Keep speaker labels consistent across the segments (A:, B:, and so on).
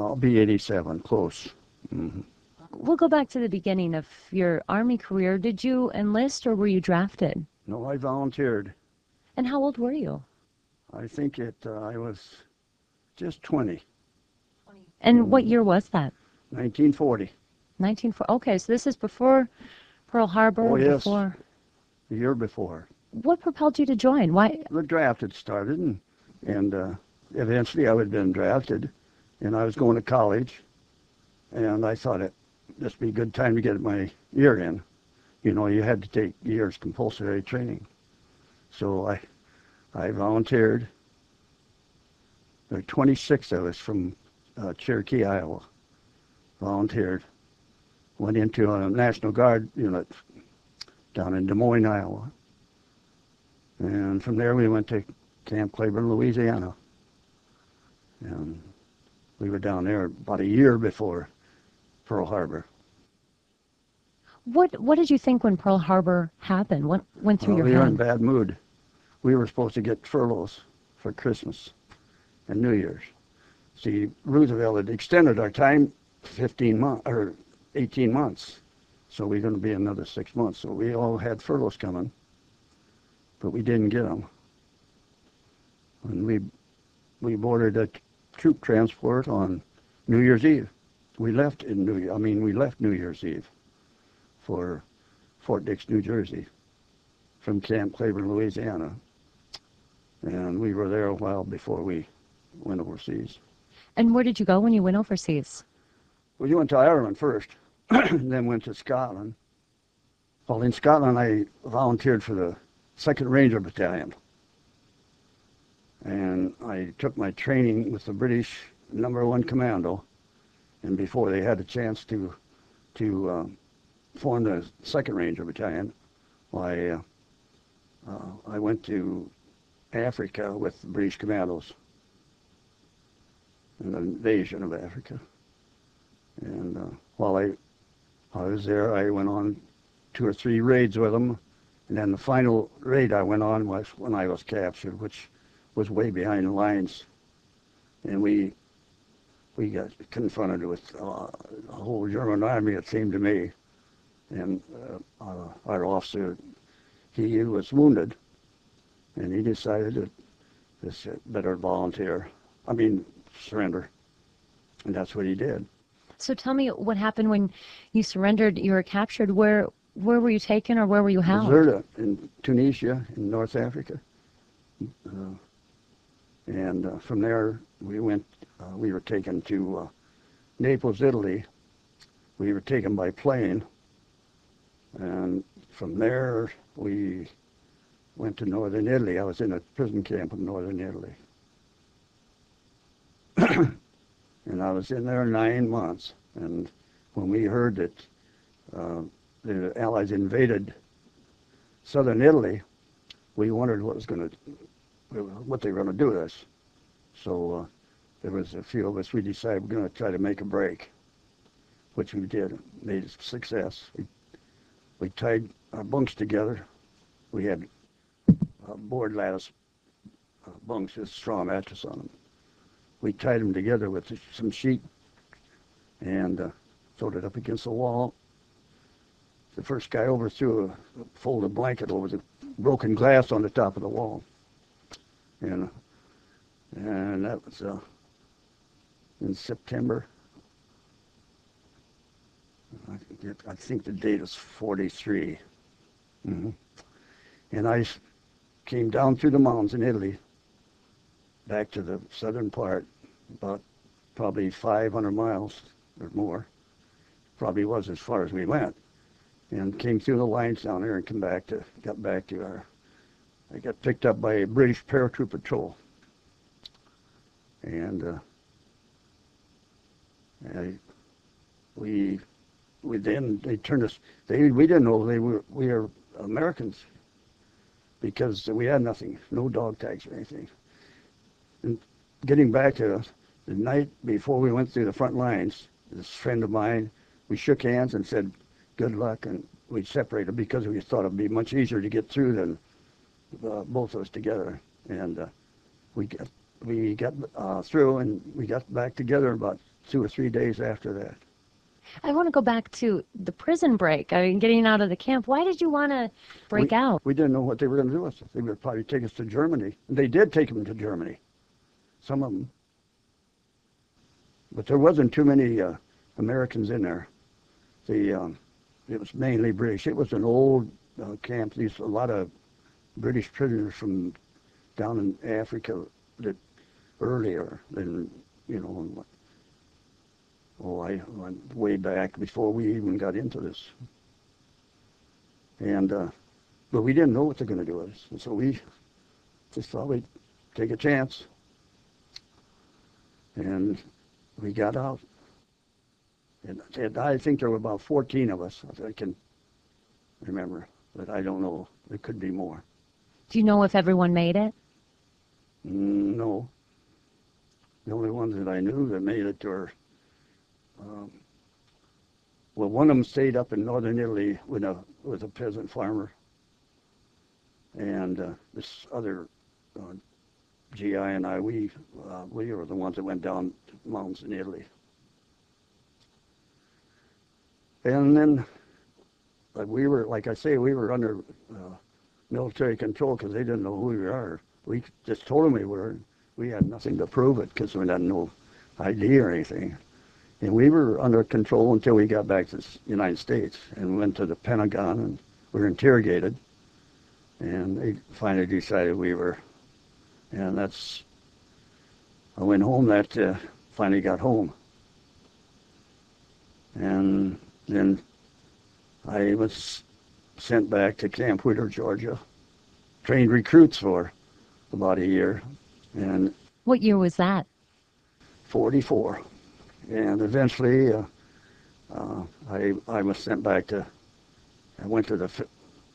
A: I'll be 87, close. Hmm.
B: We'll go back to the beginning of your Army career. Did you enlist or were you drafted?
A: No, I volunteered.
B: And how old were you?
A: I think I was just 20.
B: And what
A: Mm,
B: year was that?
A: 1940.
B: 1940. Okay, so this is before Pearl
A: Oh,
B: Harbor,
A: yes,
B: before.
A: the year before.
B: What propelled you to join? Why?
A: The draft had started, and eventually I would have been drafted, and I was going to college, and I thought this would be a good time to get my year in. You know, you had to take years compulsory training. So I volunteered. There were 26 of us from Cherokee, Iowa, volunteered. Went into a National Guard unit down in Des Moines, Iowa. And from there we went to Camp Claiborne, Louisiana. And we were down there about a year before Pearl Harbor.
B: What did you think when Pearl Harbor happened? What went through
A: Well,
B: your
A: we were in
B: head?
A: bad mood. We were supposed to get furloughs for Christmas and New Year's. See, Roosevelt had extended our time 15 months or 18 months. So we're going to be another 6 months. So we all had furloughs coming, but we didn't get them. And we boarded a troop transport on New Year's Eve. We left New Year's Eve for Fort Dix, New Jersey, from Camp Claiborne, Louisiana. And we were there a while before we went overseas.
B: And where did you go when you went overseas?
A: We went to Ireland first, and then went to Scotland. Well, in Scotland, I volunteered for the 2nd Ranger Battalion. And I took my training with the British #1 Commando. And before they had a chance to form the 2nd Ranger Battalion, I went to Africa with the British Commandos, an invasion of Africa. And while I was there, I went on 2 or 3 raids with them. And then the final raid I went on was when I was captured, which was way behind the lines. And we got confronted with a whole German army, it seemed to me. And our officer, he was wounded, and he decided that this better surrender. And that's what he did.
B: So tell me what happened when you surrendered. You were captured. Where were you taken, or where were you held?
A: Bizerta in Tunisia, in North Africa. And from there, we were taken to Naples, Italy. We were taken by plane. And from there, we went to northern Italy. I was in a prison camp in northern Italy. And I was in there 9 months. And when we heard that the Allies invaded southern Italy, we wondered what they were going to do to us. So there was a few of us. We decided we're going to try to make a break, which we did. Made a success. We tied our bunks together. We had board lattice bunks with straw mattress on them. We tied them together with some sheet and sewed it up against the wall. The first guy over threw a folded blanket over the broken glass on the top of the wall. And that was in September. I think the date is 43. Mm-hmm. And I came down through the mountains in Italy, back to the southern part, about probably 500 miles or more. Probably was as far as we went. And came through the lines down there and got back to I got picked up by a British paratroop patrol. And they turned us. We didn't know we were Americans because we had nothing, no dog tags or anything. And getting back to the night before we went through the front lines, this friend of mine, we shook hands and said good luck, and we separated because we thought it'd be much easier to get through than both of us together. And we got through, and we got back together about 2 or 3 days after that.
B: I want to go back to the prison break. I mean, getting out of the camp. Why did you want to break out?
A: We didn't know what they were going to do with us. They would probably take us to Germany. And they did take them to Germany, some of them. But there wasn't too many Americans in there. It was mainly British. It was an old camp. A lot of British prisoners from down in Africa that earlier than, you know, I went way back before we even got into this. And, but we didn't know what they're going to do with us. And so we just thought we'd take a chance. And we got out. And I think there were about 14 of us, I can remember. But I don't know. There could be more.
B: Do you know if everyone made it?
A: No. The only ones that I knew that made it were, well, one of them stayed up in northern Italy with a peasant farmer. And this other GI and I, we were the ones that went down to the mountains in Italy. And then we were, like I say, we were under military control because they didn't know who we were. We just told them we were. We had nothing to prove it because we had no ID or anything. And we were under control until we got back to the United States and went to the Pentagon and we were interrogated. And they finally decided we were. And I went home finally got home. And then I was sent back to Camp Whittier, Georgia, trained recruits for about a year. And
B: What year was that?
A: 44. And eventually I was sent back I went to the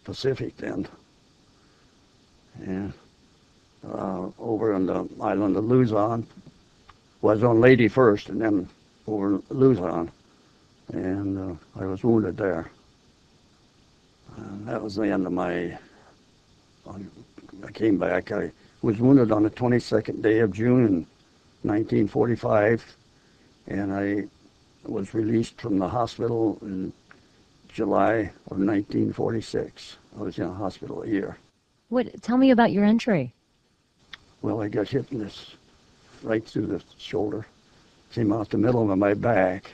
A: Pacific then. And over on the island of Luzon, was on Leyte first and then over Luzon. And I was wounded there. And that was the end of I came back. I was wounded on the 22nd day of June in 1945, and I was released from the hospital in July of 1946. I was in a hospital a year.
B: Tell me about your injury.
A: Well, I got hit in this right through the shoulder, came out the middle of my back,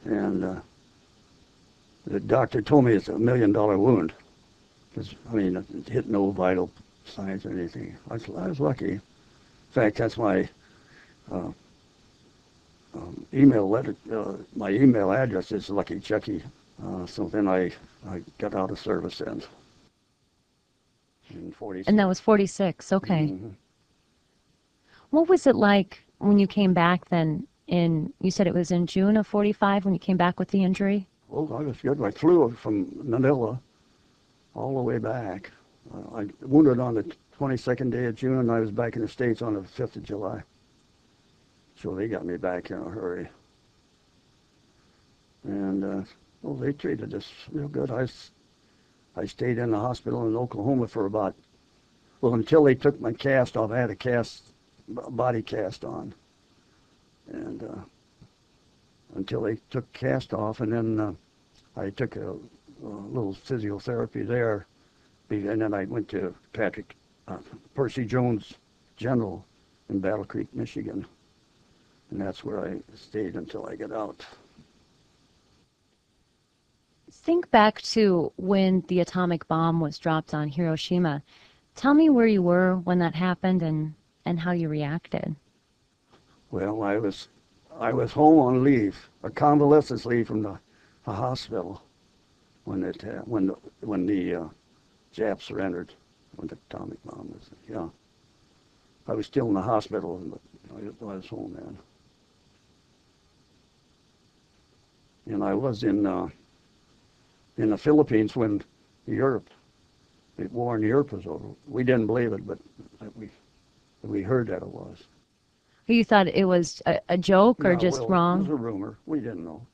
A: and the doctor told me it's $1 million wound. Because, I mean, it hit no vital signs or anything. I was lucky. In fact, that's my email letter. My email address is Lucky Chucky. So then I got out of service then. In 46.
B: And that was 46. Okay.
A: Mm-hmm.
B: What was it like when you came back then you said it was in June of 45 when you came back with the injury?
A: Well, I was good. I flew from Manila all the way back. I wounded on the 22nd day of June, and I was back in the States on the 5th of July. So they got me back in a hurry. And, well, they treated us real good. I stayed in the hospital in Oklahoma for until they took my cast off. I had a body cast on. And until they took cast off, and then I took a little physiotherapy there, and then I went to Percy Jones General in Battle Creek, Michigan, and that's where I stayed until I got out.
B: Think back to when the atomic bomb was dropped on Hiroshima. Tell me where you were when that happened and how you reacted.
A: Well, I was home on leave, a convalescence leave from the hospital when the Japs surrendered, when the atomic bomb was. Yeah, I was still in the hospital, but I was home then. And I was in the Philippines when the war in Europe was over. We didn't believe it, but we heard that it was.
B: You thought it was a joke or
A: No,
B: just
A: well,
B: wrong?
A: It was a rumor. We didn't know.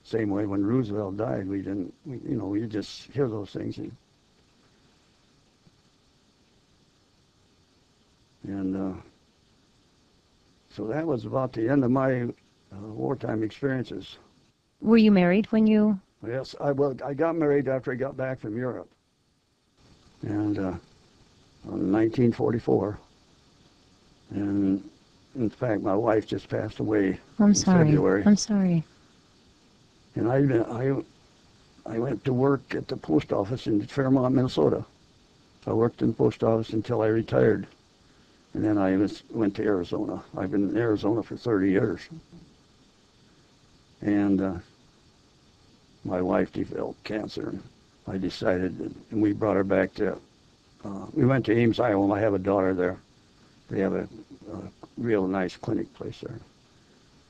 A: Same way when Roosevelt died, you just hear those things. And So that was about the end of my wartime experiences.
B: Were you married when you?
A: Yes, I got married after I got back from Europe, and in 1944. And in fact, my wife just passed away
B: I'm
A: in
B: sorry.
A: February.
B: I'm sorry.
A: And I went to work at the post office in Fairmont, Minnesota. I worked in the post office until I retired. And then went to Arizona. I've been in Arizona for 30 years. And my wife developed cancer. I decided, and we brought her back to, we went to Ames, Iowa. I have a daughter there. They have a real nice clinic place there.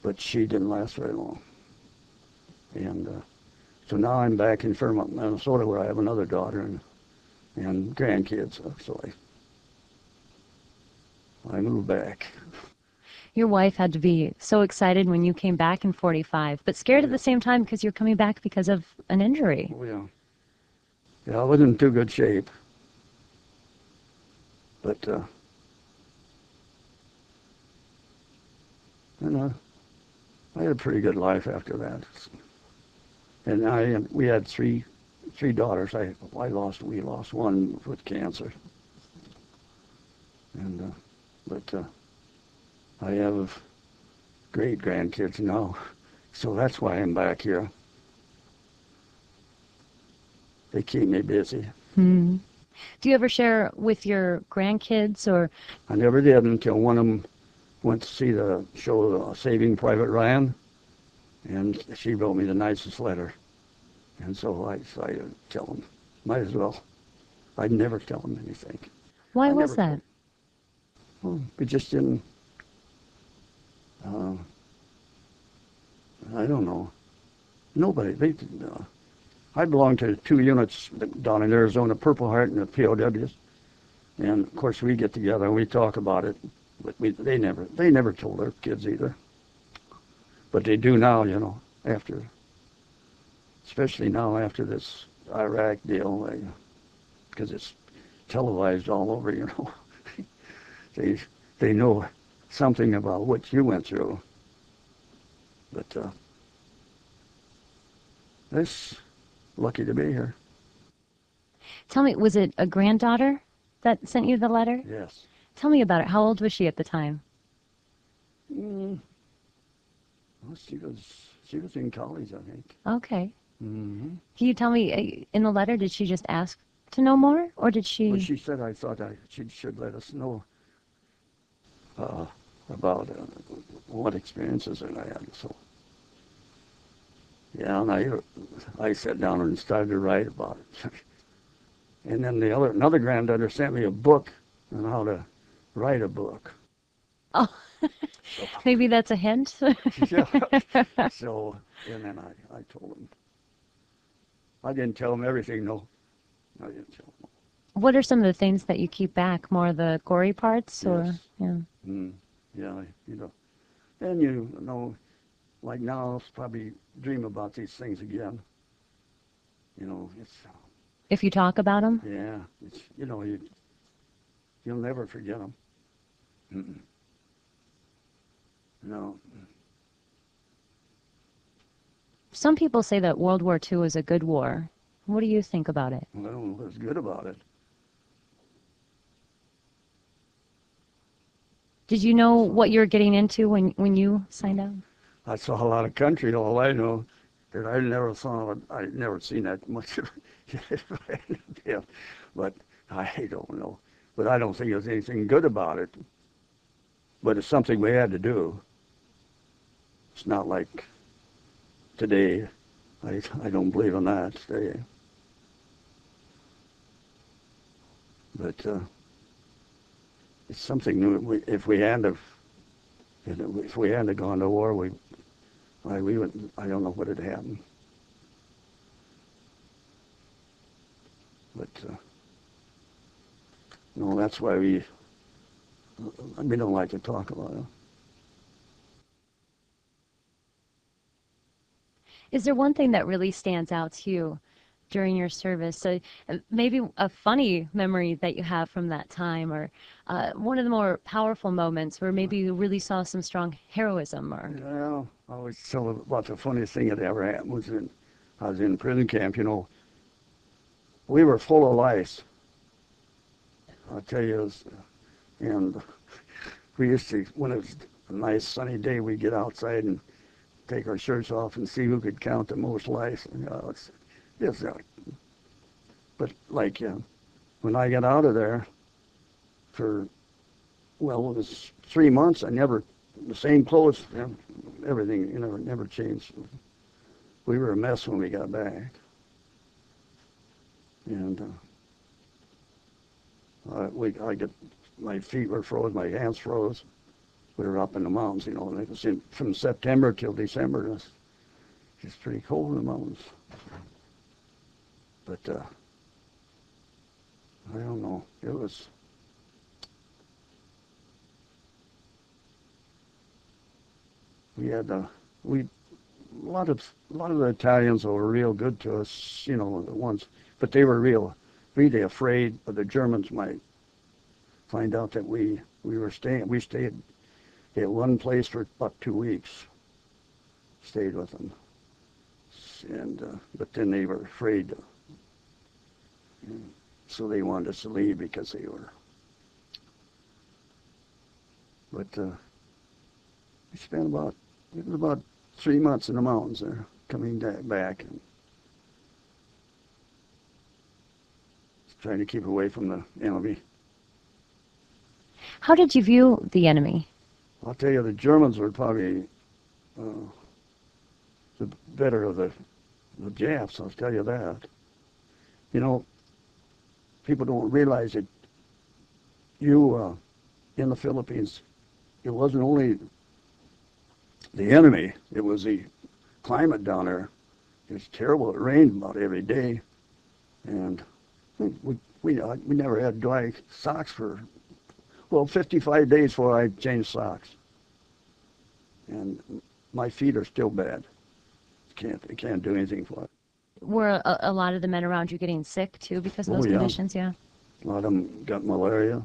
A: But she didn't last very long. And so now I'm back in Fairmont, Minnesota, where I have another daughter and grandkids. So I moved back.
B: Your wife had to be so excited when you came back in 45, but scared at the same time because you're coming back because of an injury.
A: Oh, yeah. Yeah, I wasn't in too good shape. But, I had a pretty good life after that. And we had three daughters. We lost one with cancer. And, but I have great grandkids now. So that's why I'm back here. They keep me busy.
B: Hmm. Do you ever share with your grandkids or?
A: I never did until one of them went to see the show Saving Private Ryan, and she wrote me the nicest letter. And so I decided to tell them. Might as well. I'd never tell them anything.
B: Why was that?
A: Well, we just didn't. I don't know. Nobody. I belonged to 2 units down in Arizona, Purple Heart and the POWs. And of course we get together and we talk about it. But they never told their kids either. But they do now, especially now after this Iraq deal, because it's televised all over, They know something about what you went through. But it's lucky to be here.
B: Tell me, was it a granddaughter that sent you the letter?
A: Yes.
B: Tell me about it. How old was she at the time?
A: Well, she was in college, I think.
B: Okay.
A: Mm-hmm.
B: Can you tell me, in the letter, did she just ask to know more, or did she?
A: Well, she said I thought she should let us know about what experiences that I had. So, yeah, and I sat down and started to write about it. And then another granddaughter sent me a book on how to write a book.
B: Oh, maybe that's a hint.
A: Yeah. So, and then I told them. I didn't tell them everything, no. I didn't tell them.
B: What are some of the things that you keep back? More the gory parts, or
A: Yes.
B: yeah?
A: Yeah, and like now I'll probably dream about these things again. It's
B: If you talk about them.
A: yeah, it's you'll never forget them. Mm-mm. No.
B: Some people say that World War II is a good war. What do you think about it?
A: I don't know what's good about it.
B: Did you know what you were getting into when you signed up?
A: I saw a lot of country. All I know that I'd never seen that much of it. But I don't know. But I don't think there's anything good about it. But it's something we had to do. It's not like today. I don't believe in that today. But it's something new. If we hadn't gone to war, we would. I don't know what had happened. But no, that's why we don't like to talk about it.
B: Is there one thing that really stands out to you during your service. So maybe a funny memory that you have from that time, or one of the more powerful moments where maybe you really saw some strong heroism. Or
A: Well, I always tell about the funniest thing that ever happened was I was in prison camp, you know. We were full of lice. I'll tell you, and we used to, when it was a nice sunny day, we'd get outside and take our shirts off and see who could count the most lice. It's but like when I got out of there for, well, it was 3 months, the same clothes, everything, never changed. We were a mess when we got back. And my feet were froze, my hands froze. We were up in the mountains, and it was from September till December. It's just pretty cold in the mountains. But I don't know. It was. We had a lot of the Italians were real good to us, the ones, but they were really afraid of the Germans might find out that we stayed at one place for about 2 weeks, stayed with them, and but then they were afraid, so they wanted us to leave because they were. But we spent about 3 months in the mountains there, coming back and trying to keep away from the enemy.
B: how did you view the enemy?
A: I'll tell you, the Germans were probably the better of the Japs, I'll tell you that. People don't realize that in the Philippines, it wasn't only the enemy, it was the climate down there. It was terrible. It rained about every day. And we never had dry socks for, 55 days before I changed socks. And my feet are still bad. I can't do anything for it.
B: Were a lot of the men around you getting sick too because of those
A: Yeah.
B: conditions? Yeah.
A: A lot of them got malaria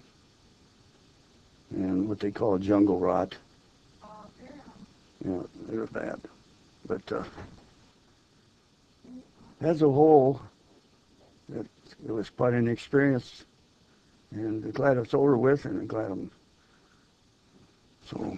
A: and what they call jungle rot. They were bad. But as a whole, it was quite an experience. And I'm glad it's over with, and I'm glad so